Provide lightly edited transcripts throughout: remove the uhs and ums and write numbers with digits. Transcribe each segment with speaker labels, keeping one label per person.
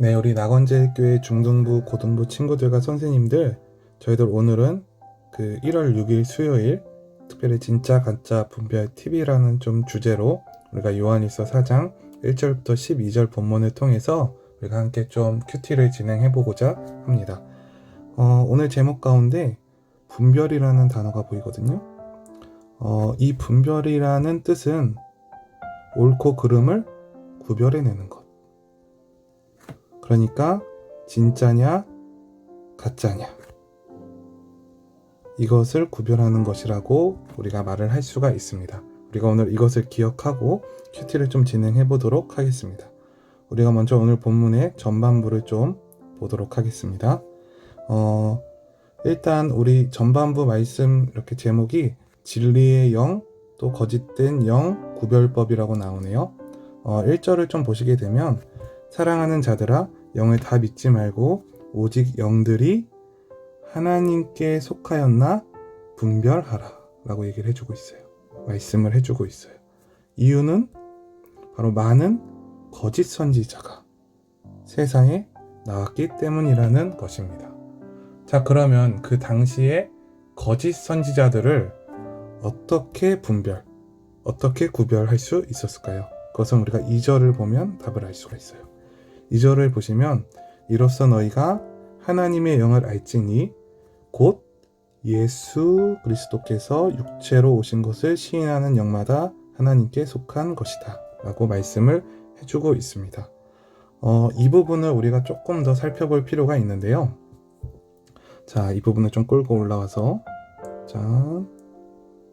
Speaker 1: 네, 우리 낙원제일교회 중등부, 고등부 친구들과 선생님들, 저희들 오늘은 그 1월 6일 수요일 특별히 진짜 가짜 분별 팁이라는 좀 주제로 우리가 요한일서 4장 1절부터 12절 본문을 통해서 우리가 함께 좀 큐티를 진행해 보고자 합니다. 오늘 제목 가운데 분별이라는 단어가 보이거든요. 이 분별이라는 뜻은 옳고 그름을 구별해내는 것. 그러니까 진짜냐 가짜냐 이것을 구별하는 것이라고 우리가 말을 할 수가 있습니다. 우리가 오늘 이것을 기억하고 큐티를 좀 진행해 보도록 하겠습니다. 우리가 먼저 오늘 본문의 전반부를 좀 보도록 하겠습니다. 일단 우리 전반부 말씀 이렇게 제목이 진리의 영 또 거짓된 영 구별법이라고 나오네요. 1절을 좀 보시게 되면 사랑하는 자들아 영을 다 믿지 말고 오직 영들이 하나님께 속하였나 분별하라 라고 얘기를 해주고 있어요. 말씀을 해주고 있어요. 이유는 바로 많은 거짓 선지자가 세상에 나왔기 때문이라는 것입니다. 자, 그러면 그 당시에 거짓 선지자들을 어떻게 구별할 수 있었을까요? 그것은 우리가 2절을 보면 답을 알 수가 있어요. 2절을 보시면 이로써 너희가 하나님의 영을 알지니 곧 예수 그리스도께서 육체로 오신 것을 시인하는 영마다 하나님께 속한 것이다 라고 말씀을 해주고 있습니다. 이 부분을 우리가 조금 더 살펴볼 필요가 있는데요. 자, 이 부분을 좀 끌고 올라와서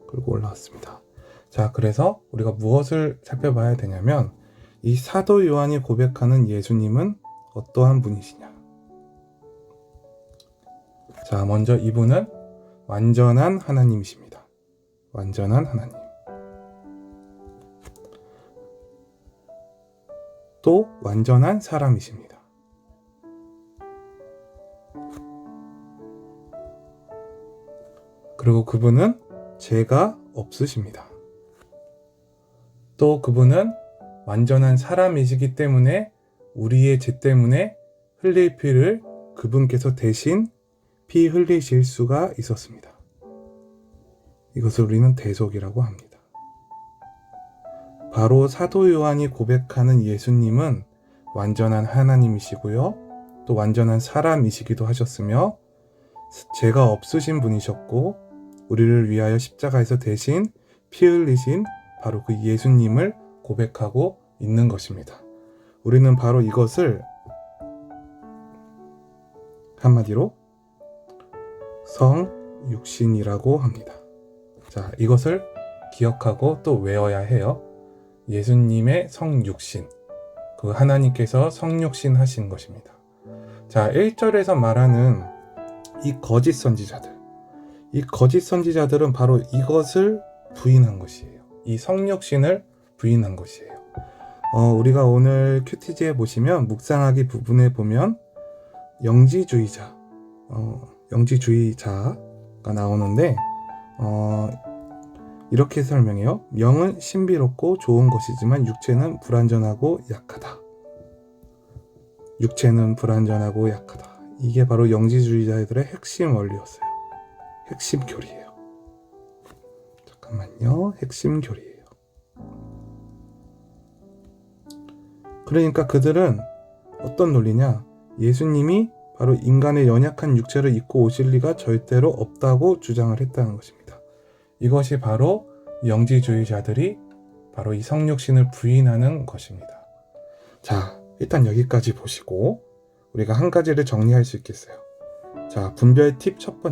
Speaker 1: 끌고 올라왔습니다. 자, 그래서 우리가 무엇을 살펴봐야 되냐면 이 사도 요한이 고백하는 예수님은 어떠한 분이시냐. 자, 먼저 이분은 완전한 하나님이십니다. 완전한 하나님. 또 완전한 사람이십니다. 그리고 그분은 죄가 없으십니다. 또 그분은 완전한 사람이시기 때문에 우리의 죄 때문에 흘릴 피를 그분께서 대신 피 흘리실 수가 있었습니다. 이것을 우리는 대속이라고 합니다. 바로 사도 요한이 고백하는 예수님은 완전한 하나님이시고요. 또 완전한 사람이시기도 하셨으며 죄가 없으신 분이셨고 우리를 위하여 십자가에서 대신 피 흘리신 바로 그 예수님을 고백하고 있는 것입니다. 우리는 바로 이것을 한마디로 성육신이라고 합니다. 자, 이것을 기억하고 또 외워야 해요. 예수님의 성육신, 그 하나님께서 성육신 하신 것입니다. 자, 1절에서 말하는 이 거짓 선지자들, 이 거짓 선지자들은 바로 이것을 부인한 것이에요. 이 성육신을 부인한 것이에요. 우리가 오늘 큐티지에 보시면 묵상하기 부분에 보면 영지주의자가 나오는데 이렇게 설명해요. 영은 신비롭고 좋은 것이지만 육체는 불완전하고 약하다. 육체는 불완전하고 약하다. 이게 바로 영지주의자들의 핵심 원리였어요. 핵심 교리예요. 잠깐만요. 핵심 교리예요. 그러니까 그들은 어떤 논리냐? 예수님이 바로 인간의 연약한 육체를 입고 오실 리가 절대로 없다고 주장을 했다는 것입니다. 이것이 바로 영지주의자들이 바로 이 성육신을 부인하는 것입니다. 자, 일단 여기까지 보시고 우리가 한 가지를 정리할 수 있겠어요. 자, 분별 팁 첫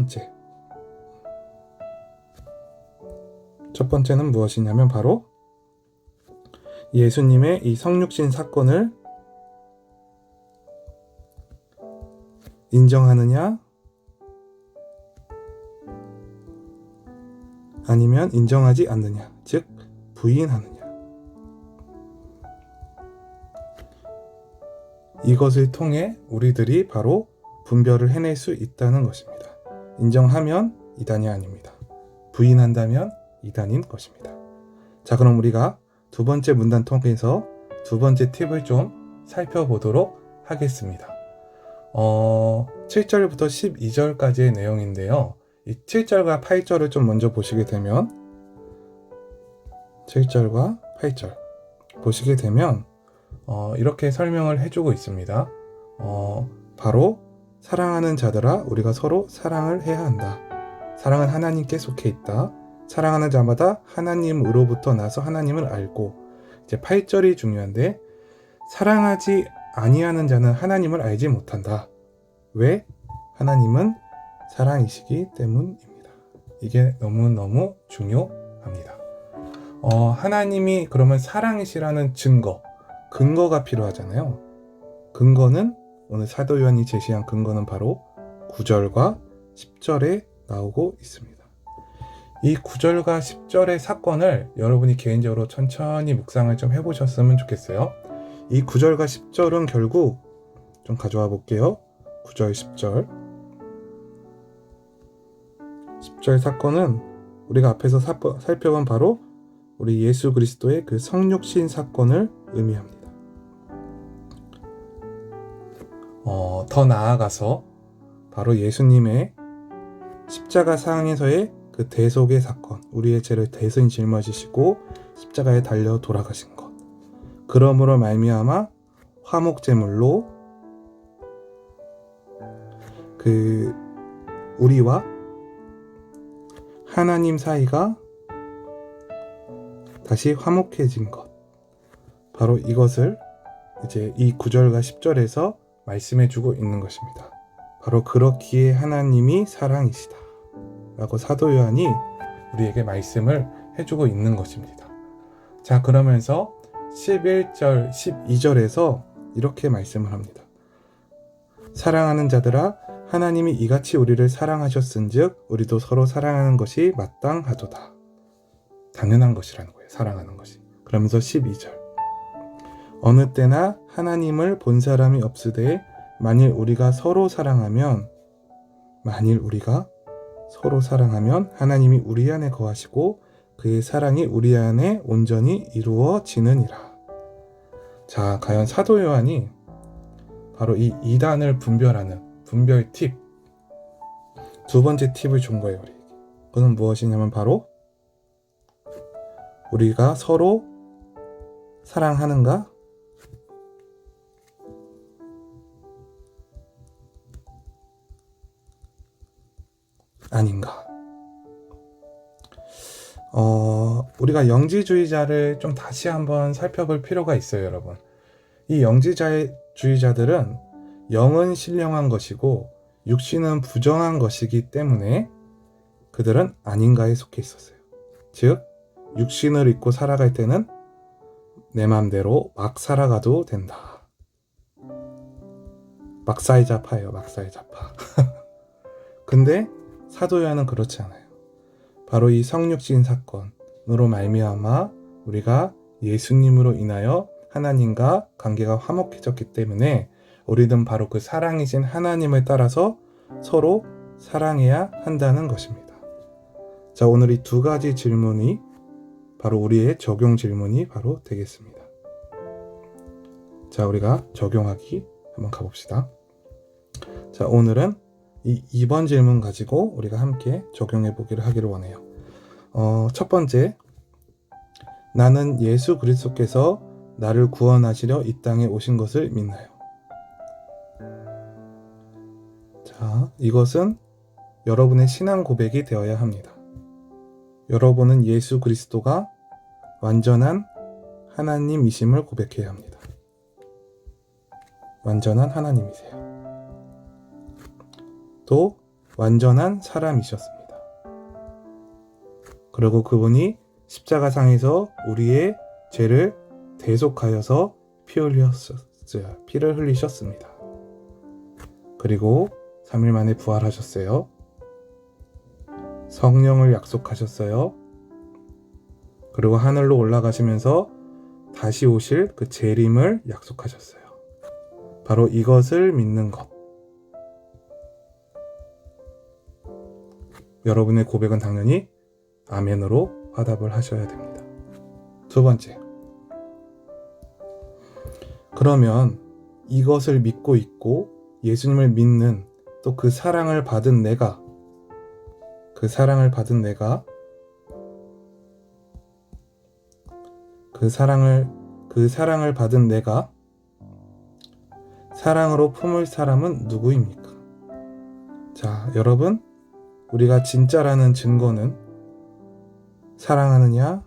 Speaker 1: 번째는 무엇이냐면 바로 예수님의 이 성육신 사건을 인정하느냐 아니면 인정하지 않느냐, 즉 부인하느냐. 이것을 통해 우리들이 바로 분별을 해낼 수 있다는 것입니다. 인정하면 이단이 아닙니다. 부인한다면 이단인 것입니다. 자, 그럼 우리가 두 번째 문단 통해서 두 번째 팁을 좀 살펴보도록 하겠습니다. 7절부터 12절까지의 내용인데요. 이 7절과 8절을 좀 먼저 보시게 되면 7절과 8절 보시게 되면 이렇게 설명을 해주고 있습니다. 바로 사랑하는 자들아 우리가 서로 사랑을 해야 한다. 사랑은 하나님께 속해 있다. 사랑하는 자마다 하나님으로부터 나서 하나님을 알고, 이제 8절이 중요한데, 사랑하지 아니하는 자는 하나님을 알지 못한다. 왜? 하나님은 사랑이시기 때문입니다. 이게 너무너무 중요합니다. 하나님이 그러면 사랑이시라는 근거가 필요하잖아요. 근거는 오늘 사도 요한이 제시한 근거는 바로 9절과 10절에 나오고 있습니다. 이 9절과 10절의 사건을 여러분이 개인적으로 천천히 묵상을 좀 해보셨으면 좋겠어요. 이 9절과 10절은 결국 좀 가져와 볼게요. 9절, 10절. 10절 사건은 우리가 앞에서 살펴본 바로 우리 예수 그리스도의 그 성육신 사건을 의미합니다. 더 나아가서 바로 예수님의 십자가 상에서의 그 대속의 사건, 우리의 죄를 대신 짊어지시고 십자가에 달려 돌아가신 것, 그러므로 말미암아 화목제물로 그 우리와 하나님 사이가 다시 화목해진 것, 바로 이것을 이제 이 9절과 10절에서 말씀해주고 있는 것입니다. 바로 그렇기에 하나님이 사랑이시다 라고 사도 요한이 우리에게 말씀을 해주고 있는 것입니다. 자, 그러면서 11절, 12절에서 이렇게 말씀을 합니다. 사랑하는 자들아 하나님이 이같이 우리를 사랑하셨은즉 우리도 서로 사랑하는 것이 마땅하도다. 당연한 것이라는 거예요. 사랑하는 것이. 그러면서 12절. 어느 때나 하나님을 본 사람이 없으되 만일 우리가 서로 사랑하면 하나님이 우리 안에 거하시고 그의 사랑이 우리 안에 온전히 이루어지느니라. 자, 과연 사도 요한이 바로 이 이단을 분별하는 분별 팁, 두 번째 팁을 준 거예요. 우리에게. 그건 무엇이냐면 바로 우리가 서로 사랑하는가? 아닌가? 우리가 영지주의자를 좀 다시 한번 살펴볼 필요가 있어요, 여러분. 이 영지주의자들은 영은 신령한 것이고 육신은 부정한 것이기 때문에 그들은 아닌가에 속해 있었어요. 즉, 육신을 입고 살아갈 때는 내 마음대로 막 살아가도 된다. 막사이자파예요, 막사이자파. 근데 사도 요한은 그렇지 않아요. 바로 이 성육신 사건으로 말미암아 우리가 예수님으로 인하여 하나님과 관계가 화목해졌기 때문에 우리는 바로 그 사랑이신 하나님을 따라서 서로 사랑해야 한다는 것입니다. 자, 오늘 이 두 가지 질문이 바로 우리의 적용 질문이 바로 되겠습니다. 자, 우리가 적용하기 한번 가봅시다. 자, 오늘은 이 2번 질문 가지고 우리가 함께 적용해 보기를 하기를 원해요. 첫 번째, 나는 예수 그리스도께서 나를 구원하시려 이 땅에 오신 것을 믿나요? 자, 이것은 여러분의 신앙 고백이 되어야 합니다. 여러분은 예수 그리스도가 완전한 하나님이심을 고백해야 합니다. 완전한 하나님이세요. 또 완전한 사람이셨습니다. 그리고 그분이 십자가상에서 우리의 죄를 대속하여서 피를 흘리셨습니다. 그리고 3일 만에 부활하셨어요. 성령을 약속하셨어요. 그리고 하늘로 올라가시면서 다시 오실 그 재림을 약속하셨어요. 바로 이것을 믿는 것. 여러분의 고백은 당연히 아멘으로 화답을 하셔야 됩니다. 두 번째, 그러면 이것을 믿고 있고 예수님을 믿는 또 그 사랑을 받은 내가 그 사랑을 받은 내가 사랑으로 품을 사람은 누구입니까? 자, 여러분, 우리가 진짜라는 증거는 사랑하느냐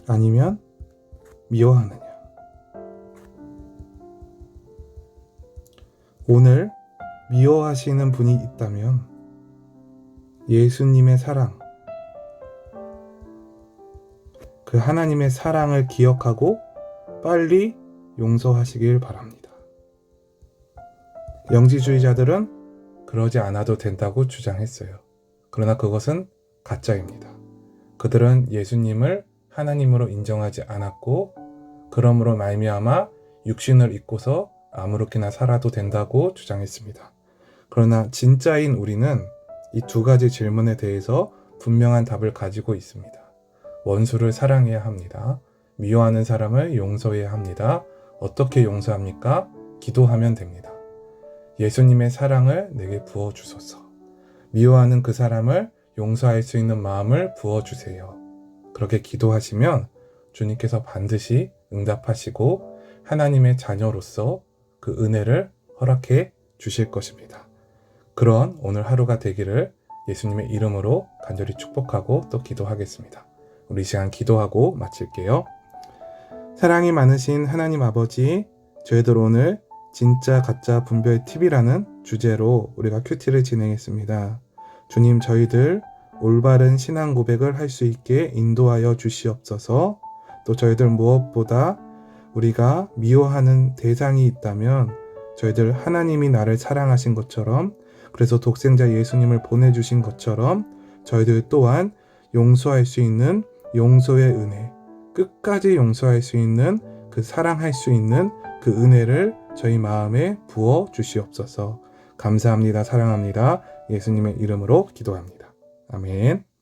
Speaker 1: 아니면 미워하느냐. 오늘 미워하시는 분이 있다면 예수님의 사랑, 그 하나님의 사랑을 기억하고 빨리 용서하시길 바랍니다. 영지주의자들은 그러지 않아도 된다고 주장했어요. 그러나 그것은 가짜입니다. 그들은 예수님을 하나님으로 인정하지 않았고 그러므로 말미암아 육신을 입고서 아무렇게나 살아도 된다고 주장했습니다. 그러나 진짜인 우리는 이 두 가지 질문에 대해서 분명한 답을 가지고 있습니다. 원수를 사랑해야 합니다. 미워하는 사람을 용서해야 합니다. 어떻게 용서합니까? 기도하면 됩니다. 예수님의 사랑을 내게 부어주소서. 미워하는 그 사람을 용서할 수 있는 마음을 부어주세요. 그렇게 기도하시면 주님께서 반드시 응답하시고 하나님의 자녀로서 그 은혜를 허락해 주실 것입니다. 그런 오늘 하루가 되기를 예수님의 이름으로 간절히 축복하고 또 기도하겠습니다. 우리 이 시간 기도하고 마칠게요. 사랑이 많으신 하나님 아버지, 저희들 오늘 진짜 가짜 분별 팁이라는 주제로 우리가 큐티를 진행했습니다. 주님, 저희들 올바른 신앙 고백을 할 수 있게 인도하여 주시옵소서. 또 저희들 무엇보다 우리가 미워하는 대상이 있다면 저희들 하나님이 나를 사랑하신 것처럼, 그래서 독생자 예수님을 보내주신 것처럼 저희들 또한 용서할 수 있는 용서의 은혜, 끝까지 용서할 수 있는 그 사랑할 수 있는 그 은혜를 저희 마음에 부어 주시옵소서. 감사합니다. 사랑합니다. 예수님의 이름으로 기도합니다. 아멘.